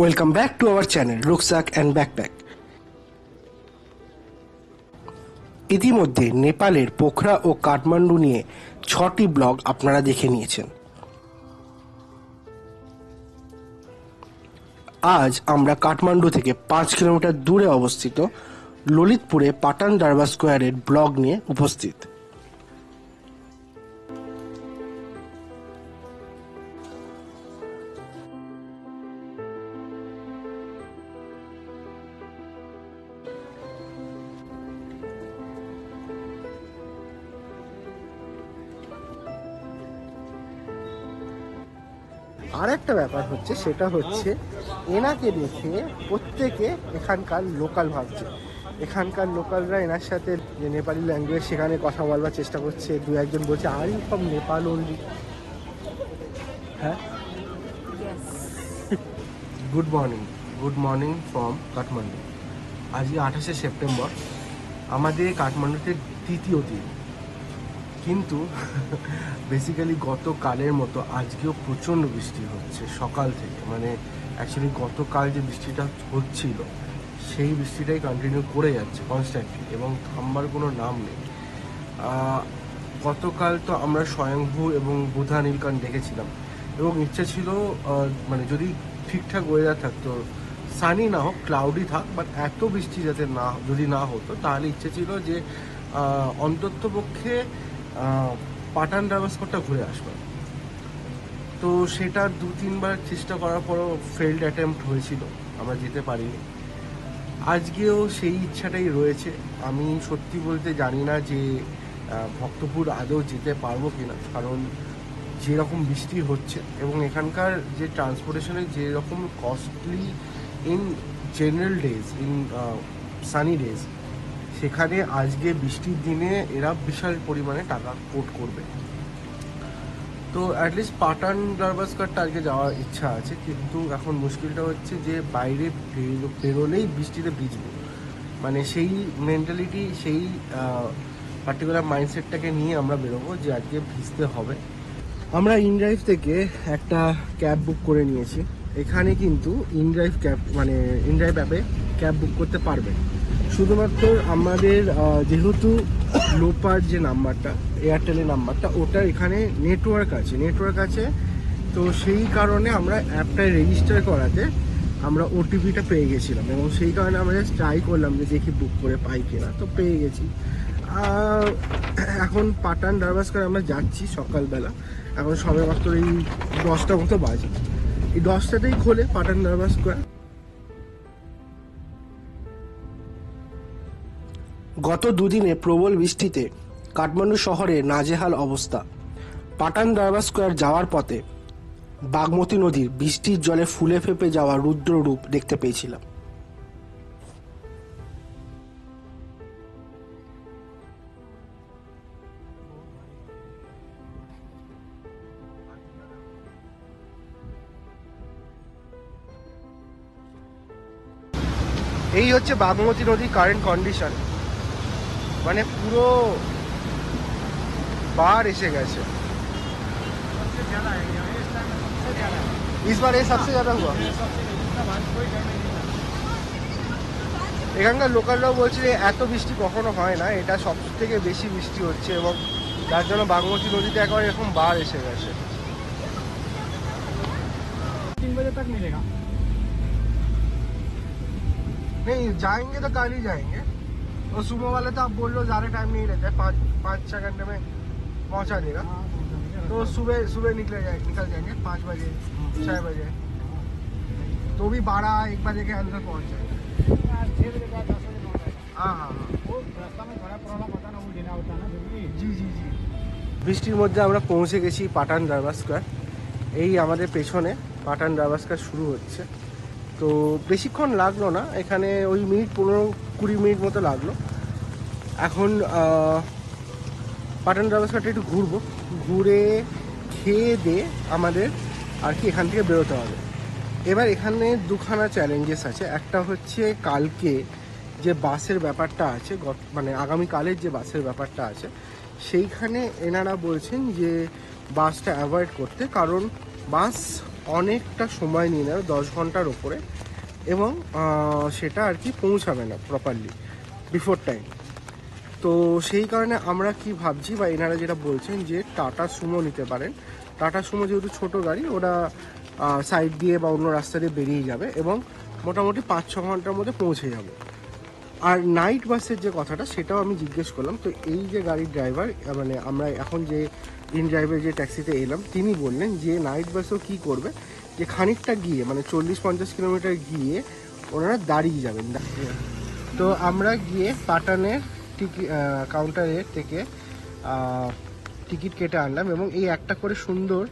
Welcome back to our channel rucksack and backpack. ইতিমধ্যে নেপালের পোখরা ও কাঠমান্ডু নিয়ে 6টি ব্লগ আপনারা দেখে নিয়েছেন। আজ আমরা কাঠমান্ডু থেকে 5 কিলোমিটার দূরে অবস্থিত ললিতপুরে পাটান দরবার স্কোয়ারের ব্লগ নিয়ে উপস্থিত। আর একটা ব্যাপার হচ্ছে, সেটা হচ্ছে এনাকে দেখে প্রত্যেকে এখানকার লোকাল ভাবছে। এখানকার লোকালরা এনার সাথে যে নেপালি ল্যাঙ্গুয়েজ সেখানে কথা বলবার চেষ্টা করছে। দু একজন বলছে are you from Nepal only. হ্যাঁ, গুড মর্নিং ফ্রম কাঠমান্ডু। আজকে 28শে সেপ্টেম্বর, আমাদের কাঠমান্ডুতে তৃতীয় দিন। কিন্তু বেসিক্যালি গতকালের মতো আজকেও প্রচণ্ড বৃষ্টি হচ্ছে সকাল থেকে। মানে অ্যাকচুয়ালি গতকাল যে বৃষ্টিটা হচ্ছিল সেই বৃষ্টিটাই কন্টিনিউ করে যাচ্ছে কনস্ট্যান্টলি এবং থামবার কোনো নাম নেই। গতকাল তো আমরা স্বয়ংভূ এবং বুধা নীলকণ্ঠ দেখেছিলাম এবং ইচ্ছা ছিল মানে যদি ঠিকঠাক ওয়েদার থাকতো, সানি না হোক, ক্লাউডি থাক, বাট এত বৃষ্টি যাতে না, যদি না হতো তাহলে ইচ্ছে ছিল যে অন্ততপক্ষে পাটান ডাভাস্করটা ঘুরে আসবার। তো সেটা 2-3বার চেষ্টা করার পরও ফেল্ড অ্যাটেম্প্ট হয়েছিল, আমরা যেতে পারিনি। আজকেও সেই ইচ্ছাটাই রয়েছে। আমি সত্যি বলতে জানি না যে ভক্তপুর আদৌ যেতে পারবো কিনা, কারণ যেরকম বৃষ্টি হচ্ছে এবং এখানকার যে ট্রান্সপোর্টেশনের যেরকম costly in general days, in Sunny days, সেখানে আজকে বৃষ্টির দিনে এরা বিশাল পরিমাণে টাকা কোট করবে। তো অ্যাটলিস্ট পাটান দরবারস্করটা আজকে যাওয়ার ইচ্ছা আছে, কিন্তু এখন মুশকিলটা হচ্ছে যে বাইরে বেরোলেই বৃষ্টিতে ভিজবো। মানে সেই মেন্টালিটি, সেই পার্টিকুলার মাইন্ডসেটটাকে নিয়ে আমরা বেরোবো যে আজকে ভিজতে হবে। আমরা ইনড্রাইভ থেকে একটা ক্যাব বুক করে নিয়েছি। এখানে কিন্তু ইনড্রাইভ ক্যাব, মানে ইনড্রাইভ অ্যাপে ক্যাব বুক করতে পারবেন। শুধুমাত্র আমাদের যেহেতু লোপার যে নাম্বারটা, এয়ারটেলের নাম্বারটা, ওটা এখানে নেটওয়ার্ক আছে, তো সেই কারণে আমরা অ্যাপটায় রেজিস্টার করাতে আমরা ওটিপিটা পেয়ে গেছিলাম এবং সেই কারণে আমরা জাস্ট ট্রাই করলাম যে দেখি বুক করে পাই কিনা, তো পেয়ে গেছি। এখন পাটান দরবারস্কর আমরা যাচ্ছি সকালবেলা। এখন সবে মাত্র এই 10টা মতো বাজে। এই 10টাতেই খোলে পাটান দরবারস্কর। গত দুদিনে প্রবল বৃষ্টিতে কাঠমান্ডু শহরে নাজেহাল অবস্থা। পাটান দরবার স্কোয়ার যাওয়ার পথে বাগমতী নদীর বৃষ্টির জলে ফুলে ফেপে যাওয়া রুদ্র রূপ দেখতে পেয়েছিলাম। এই হচ্ছে বাগমতী নদীর কারেন্ট কন্ডিশন, মানে পুরো बाढ़ এসে গেছে। इस बार ये सबसे ज्यादा हुआ। এখানকার লোকালরাও বলছে যে এত বৃষ্টি কখনো হয় না, এটা সব থেকে বেশি বৃষ্টি হচ্ছে এবং যার জন্য বাগমতী নদীতে একবার এরকম বাढ़ এসে গেছে। 3 बजे तक मिलेगा। नहीं जाएंगे तो कल ही जाएंगे, और सुबह वाले तो आप बोल लो ज़्यादा टाइम नहीं रहता है, 5-6 घंटे में पहुंचा देगा। तो सुबह निकल जाएंगे 5 बजे 6 बजे, तो भी 12-1 बजे के अंदर पहुंच जाएंगे। 6 बजे बाद 10 बजे पहुंच जाएगा। हाँ, वो रास्ता में थोड़ा प्रॉब्लम होता है ना, वो लेना होता है ना जरूरी। जी। বৃষ্টির মধ্যে আমরা পৌঁছে গেছি পাটান দরবার স্কোয়ার। এই আমাদের পেছনে পাটান দরবার স্কোয়ার শুরু হচ্ছে। তো বেশিক্ষণ লাগলো না, এখানে ওই 15-20 মিনিট মতো লাগলো। এখন পাটান দরবার স্কোয়ারটা একটু ঘুরবো, ঘুরে খেয়ে দিয়ে আমাদের আর কি এখান থেকে বেরোতে হবে। এবার এখানে দুখানা চ্যালেঞ্জেস আছে। একটা হচ্ছে কালকে যে বাসের ব্যাপারটা আছে, মানে আগামীকালের যে বাসের ব্যাপারটা আছে, সেইখানে এনারা বলছেন যে বাসটা অ্যাভয়েড করতে, কারণ বাস অনেকটা সময় নিয়ে নেবে, 10 ঘন্টার ওপরে, এবং সেটা আর কি পৌঁছাবে না প্রপারলি বিফোর টাইম। তো সেই কারণে আমরা কি ভাবছি, বা এনারা যেটা বলছেন যে টাটা সুমো নিতে পারেন। টাটা সুমো যেহেতু ছোটো গাড়ি, ওরা সাইড দিয়ে বা অন্য রাস্তা দিয়ে বেরিয়ে যাবে এবং মোটামুটি 5-6 ঘন্টার মধ্যে পৌঁছে যাবে। আর নাইট বাসের যে কথাটা, সেটাও আমি জিজ্ঞেস করলাম। তো এই যে গাড়ির ড্রাইভার, মানে আমরা এখন যে ইন ড্রাইভের যে ট্যাক্সিতে এলাম, তিনি বললেন যে নাইট বাসেও কী করবে, যে খানিকটা গিয়ে মানে 40-50 কিলোমিটার গিয়ে ওনারা দাঁড়িয়ে যাবেন। তো আমরা গিয়ে পাটানের কাউন্টারের থেকে টিকিট কেটে আনলাম, এবং এই একটা করে সুন্দর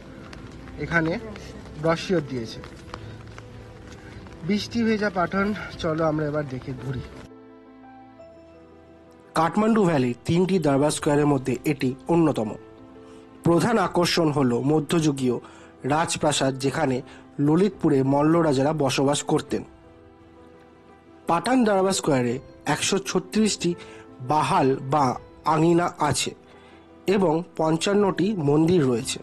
এখানে ব্রশিওর দিয়েছে। বৃষ্টি ভেজা পাঠান, চলো আমরা এবার দেখে ঘুরি। কাঠমান্ডু ভ্যালির 3টি দরবার স্কোয়ারের মধ্যে এটি অন্যতম। প্রধান আকর্ষণ হল মধ্যযুগীয় রাজপ্রাসাদ, যেখানে ললিতপুরে মল্ল রাজারা বসবাস করতেন। পাটান দরবার স্কোয়ারে 136টি বাহাল বা আঙিনা আছে এবং 55টি মন্দির রয়েছে।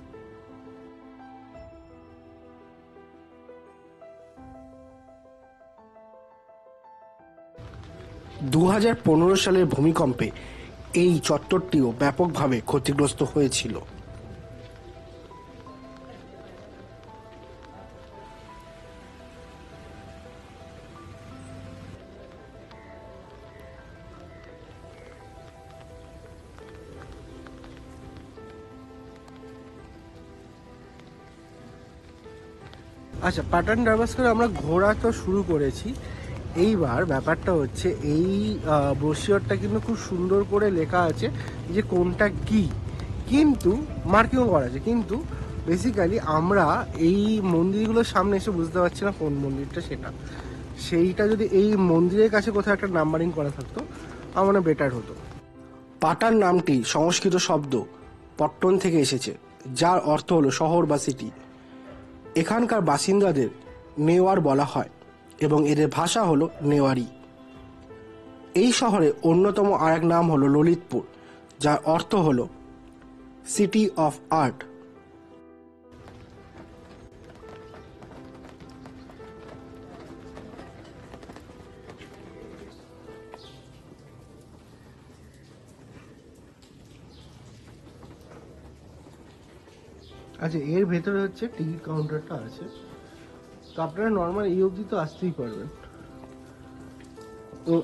দু সালের ভূমিকম্পে এই চত্বরটিও ব্যাপকভাবে ক্ষতিগ্রস্ত হয়েছিল। আচ্ছা, পাটান ডারবাস করে আমরা ঘোরা তো শুরু করেছি। এইবার ব্যাপারটা হচ্ছে, এই ব্রোশিওরটা কিন্তু খুব সুন্দর করে লেখা আছে যে কোনটা কি, কিন্তু মার্কিংও করা আছে, কিন্তু বেসিক্যালি আমরা এই মন্দিরগুলোর সামনে এসে বুঝতে পারছি না কোন মন্দিরটা সেটা। সেইটা যদি এই মন্দিরের কাছে কোথাও একটা নাম্বারিং করা থাকতো, আমার মনে বেটার হতো। পাটান নামটি সংস্কৃত শব্দ পট্টন থেকে এসেছে, যার অর্থ হলো শহর বা সিটি। এখানকার বাসিন্দাদের নেওয়ার বলা হয় এবং এদের ভাষা হলো নেওয়ারি। এই শহরে অন্যতম আরেক নাম হলো ললিতপুর, যার অর্থ হলো সিটি অফ আর্ট। আচ্ছা, এর ভেতরে হচ্ছে টিকিট কাউন্টারটা আছে, তো আপনারা নর্মাল এই অবধি তো আসতেই পারবেন।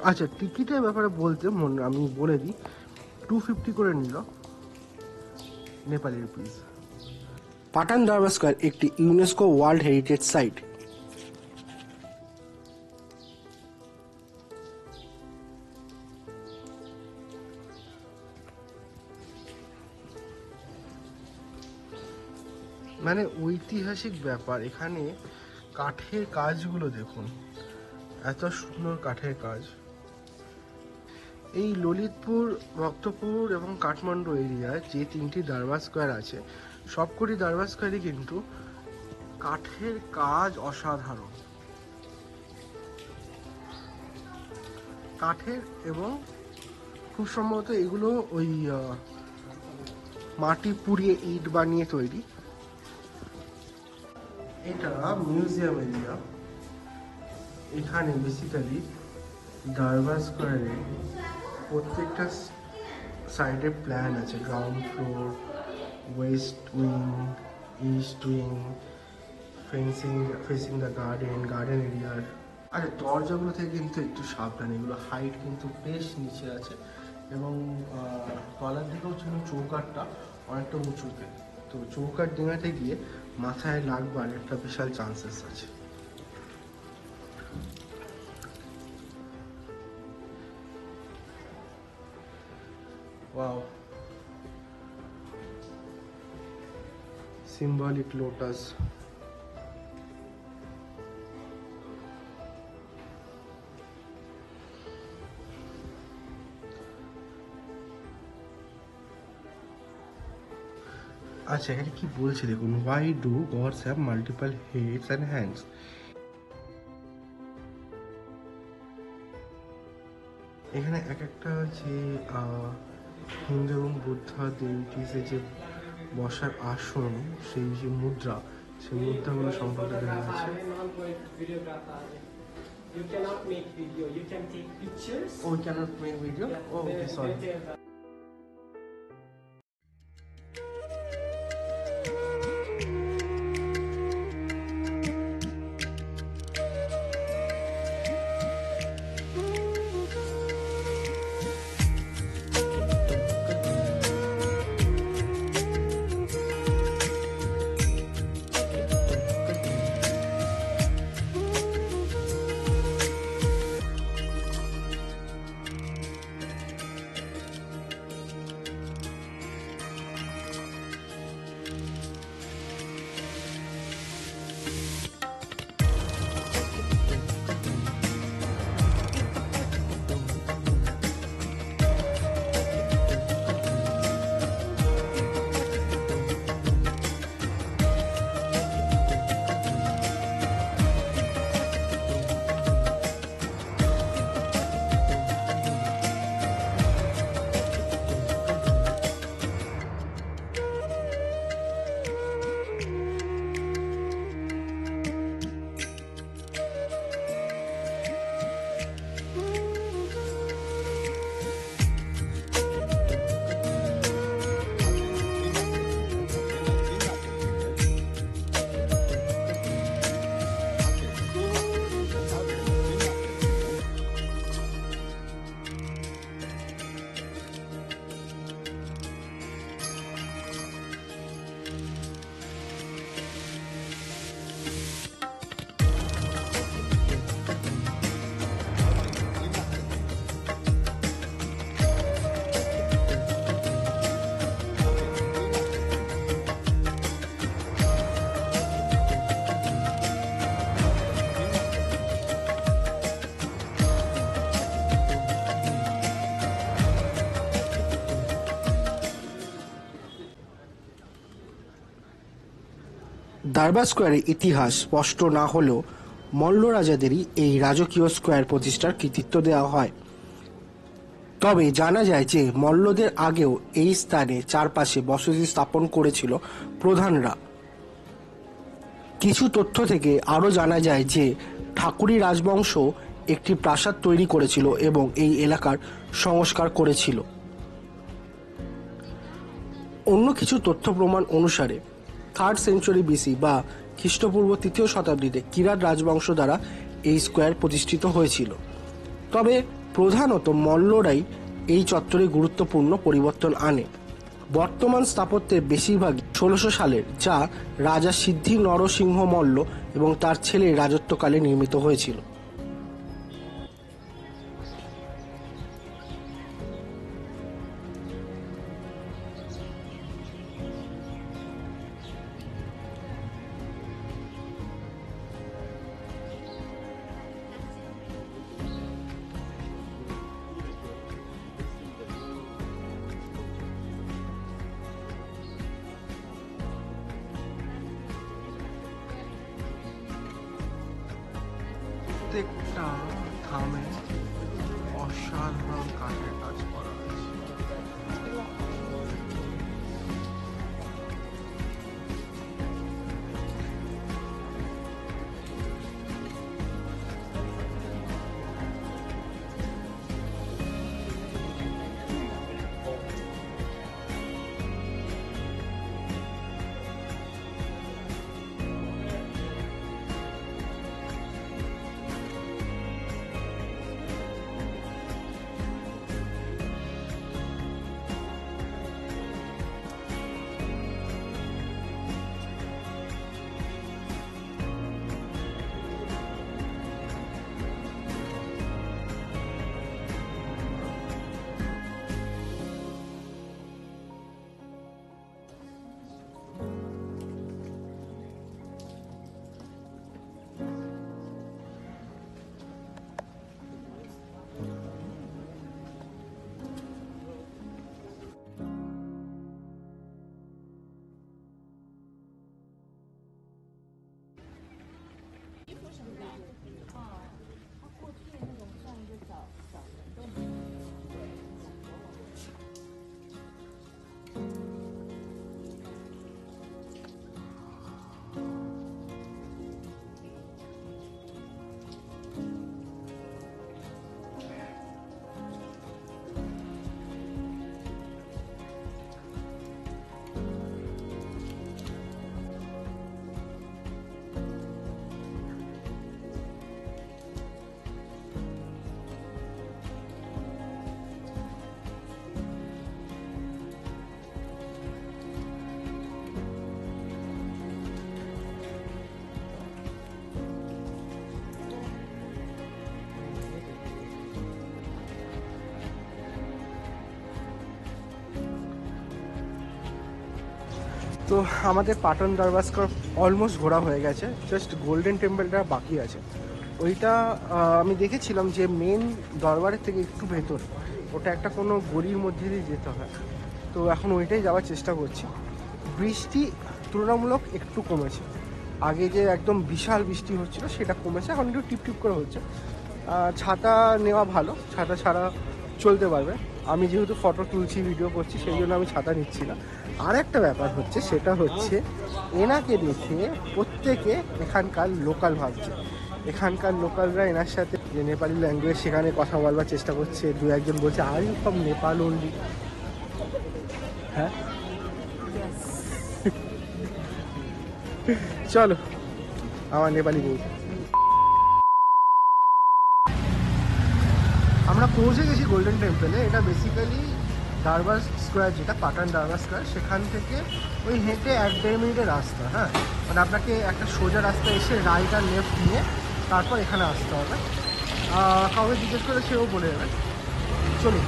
আচ্ছা, টিকিটের ব্যাপারে বলতে আমি বলে দিই, 250 করে নিল নেপালি রুপিস। পাটান দরবার স্কয়ার একটি ইউনেস্কো ওয়ার্ল্ড হেরিটেজ সাইট। মানে ঐতিহাসিক ব্যাপার। এখানে কাঠের কাজগুলো দেখুন, এত সুন্দর কাঠের কাজ। এই ললিতপুর, ভক্তপুর এবং কাঠমান্ডু এরিয়ায় যে 3টি দরবার স্কোয়ার আছে, সবকটি দরবার স্কোয়ারই কিন্তু কাঠের কাজ অসাধারণ। কাঠের, এবং খুব সম্ভবত এগুলো ওই মাটি পুড়িয়ে ইট বানিয়ে তৈরি। এটা মিউজিয়াম এরিয়া। এখানে বেসিক্যালি দরবার স্কোয়ারে প্রত্যেকটা সাইডে প্ল্যান আছে, ground floor, West wing, east wing, facing the garden এরিয়ার। আচ্ছা, দরজাগুলো থেকে কিন্তু একটু সাবধান, এগুলো হাইট কিন্তু বেশ নিচে আছে, এবং তলার দিকেও ছিল চৌকাঠটা অনেকটা উঁচুতে, তো চৌকাঠ ডিঙাতে গিয়ে মাথায় লাগবার একটা বিশাল চান্সেস আছে। Wow, symbolic lotus। আচ্ছা, এখানে কি বলছে দেখুন, why do gods have multiple heads and hands? এখানে এক একটা যে হিন্দু এবং বুদ্ধা দেবীটিসের যে বসার আসন, সেই যে মুদ্রা, সেই মুদ্রাগুলো সম্পর্কে দেখা যাচ্ছে। You cannot make video. You can take pictures. Oh, we cannot make video? Oh, okay, sorry. দরবার স্কোয়ারের ইতিহাস স্পষ্ট না হলেও মল্ল রাজাদেরই এই রাজকীয় স্কোয়ার প্রতিষ্ঠার কৃতিত্ব দেওয়া হয়। তবে জানা যায় যে মল্লদের আগেও এই স্থানে চারপাশে বসতি স্থাপন করেছিল প্রধানরা। কিছু তথ্য থেকে আরও জানা যায় যে ঠাকুরি রাজবংশ একটি প্রাসাদ তৈরি করেছিল এবং এই এলাকার সংস্কার করেছিল। অন্য কিছু তথ্য প্রমাণ অনুসারে 3rd সেঞ্চুরি বিসি বা খ্রিস্টপূর্ব 3য় শতাব্দীতে কিরাত রাজবংশ দ্বারা এই স্কোয়ার প্রতিষ্ঠিত হয়েছিল। তবে প্রধানত মল্লরাই এই চত্বরে গুরুত্বপূর্ণ পরিবর্তন আনে। বর্তমান স্থাপত্যের বেশিরভাগই 1600 সালের, যা রাজা সিদ্ধি নরসিংহ মল্ল এবং তার ছেলের রাজত্বকালে নির্মিত হয়েছিল। প্রত্যেকটা থামে অসাধারণ কাঠের কাজ করা আছে। তো আমাদের পাটন দরবার স্কোয়ার অলমোস্ট ঘোরা হয়ে গেছে, জাস্ট গোল্ডেন টেম্পলটা বাকি আছে। ওইটা আমি দেখেছিলাম যে মেন দরবারের থেকে একটু ভেতর, ওটা একটা কোনো গলির মধ্যে দিয়ে যেতে হয়। তো এখন ওইটাই যাওয়ার চেষ্টা করছি। বৃষ্টি তুলনামূলক একটু কমেছে, আগে যে একদম বিশাল বৃষ্টি হচ্ছিল সেটা কমেছে, এখন একটু টিপ টিপ করে হচ্ছে। ছাতা নেওয়া ভালো, ছাতা ছাড়া চলতে পারবে। আমি যেহেতু ফটো তুলছি, ভিডিও করছি, সেই জন্য আমি ছাতা নিচ্ছি না। আর একটা ব্যাপার হচ্ছে, সেটা হচ্ছে এনাকে দেখে প্রত্যেকে এখানকার লোকাল ভাবছে। এখানকার লোকালরা এনার সাথে যে নেপালি ল্যাঙ্গুয়েজ সেখানে কথা বলবার চেষ্টা করছে। দু একজন বলছে are you from Nepal only. হ্যাঁ চলো আমার নেপালি বউ। আমরা পৌঁছে গেছি গোল্ডেন টেম্পলে। এটা বেসিক্যালি দরবার স্কোয়ার, যেটা পাটান দরবার স্কোয়ার, সেখান থেকে ওই হেঁটে 1-1.5 মিনিটের রাস্তা। হ্যাঁ, মানে আপনাকে একটা সোজা রাস্তা এসে রাইট আর লেফট নিয়ে তারপর এখানে আসতে হবে। কাউকে জিজ্ঞেস করে সেও বলে দেবে। চলুন।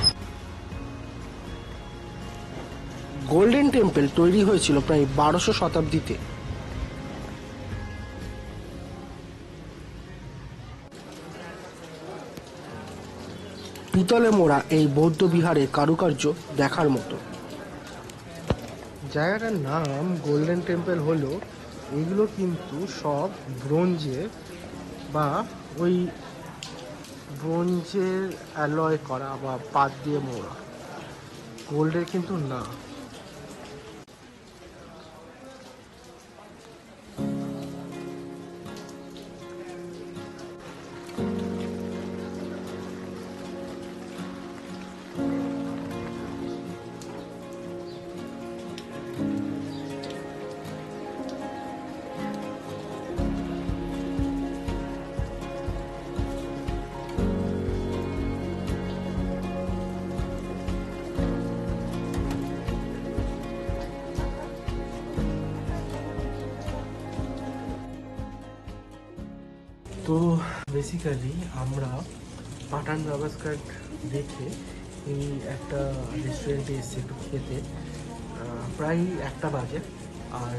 গোল্ডেন টেম্পল তৈরি হয়েছিল প্রায় 1200 শতাব্দীতে। পিতলে মোড়া এই বৌদ্ধ বিহারের কারুকার্য দেখার মতো। জায়গাটার নাম গোল্ডেন টেম্পল হলো, এগুলো কিন্তু সব ব্রোঞ্জের বা ওই ব্রোঞ্জের অ্যালয় করা বা পাত দিয়ে মোড়া, গোল্ডের কিন্তু না। তো বেসিক্যালি আমরা পাটান দরবার স্কোয়ার দেখে এই একটা রেস্টুরেন্টে এসেছি একটু খেতে। প্রায় 1টা বাজে, আর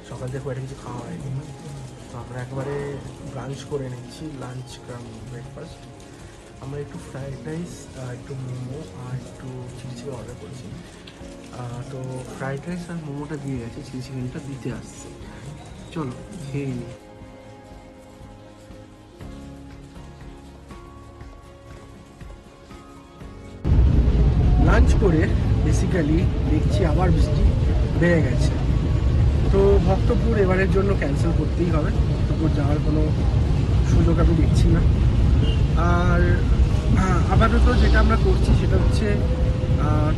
সকাল থেকে একটা কিছু খাওয়া হয়নি। তো আমরা একবারে লাঞ্চ করে নিচ্ছি, লাঞ্চ কাম ব্রেকফাস্ট। আমরা একটু ফ্রাইড রাইস, একটু মোমো আর একটু চিলি চিকেন অর্ডার করেছি। তো ফ্রাইড রাইস আর মোমোটা দিয়ে গেছে, চিলি চিকেনটা দিতে আসছে। চলো খেয়ে নিই। লাঞ্চ করে বেসিক্যালি দেখছি আবার বৃষ্টি বেড়ে গেছে। তো ভক্তপুর এবারের জন্য ক্যান্সেল করতেই হবে, ভক্তপুর যাওয়ার কোনো সুযোগ আমি দেখছি না। আর আপাতত যেটা আমরা করছি সেটা হচ্ছে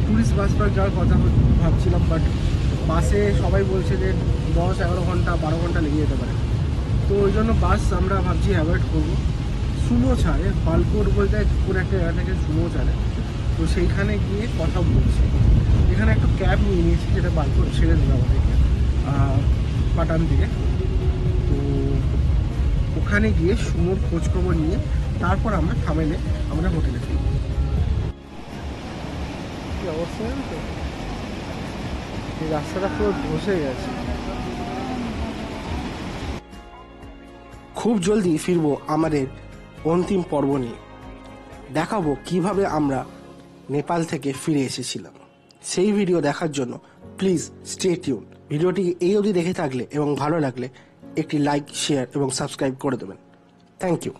ট্যুরিস্ট বাস পার্ক যাওয়ার কথা ভাবছিলাম, বাট বাসে সবাই বলছে যে 10-11 ঘন্টা 12 ঘন্টা লেগে যেতে পারে। তো ওই জন্য বাস আমরা ভাবছি অ্যাভয়েড করবো। সুমো ছাড়ে, বালকোট বলতে কোনো একটা জায়গা থেকে সুমো ছাড়ে, তো সেইখানে গিয়ে কথা বলছি। এখানে একটা ক্যাব নিয়ে নিয়েছি, যেটা বালকোট ছেড়ে দেবে আমাদেরকে পাটান থেকে। তো ওখানে গিয়ে সুমোর খোঁজখবর নিয়ে তারপর আমরা থামেলে আমরা হোটেলে ফিরব। কি অবস্থা জানতো, এই রাস্তাটা পুরো ধসে গেছে। খুব জলদি ফিরবো আমাদের অন্তিম পর্ব নিয়ে। দেখাবো কিভাবে আমরা নেপাল থেকে ফিরে এসেছিলাম। সেই ভিডিও দেখার জন্য প্লিজ স্টে টিউন। ভিডিওটি এই অবধি দেখে থাকলে এবং ভালো লাগলে একটি লাইক, শেয়ার এবং সাবস্ক্রাইব করে দেবেন। Thank you.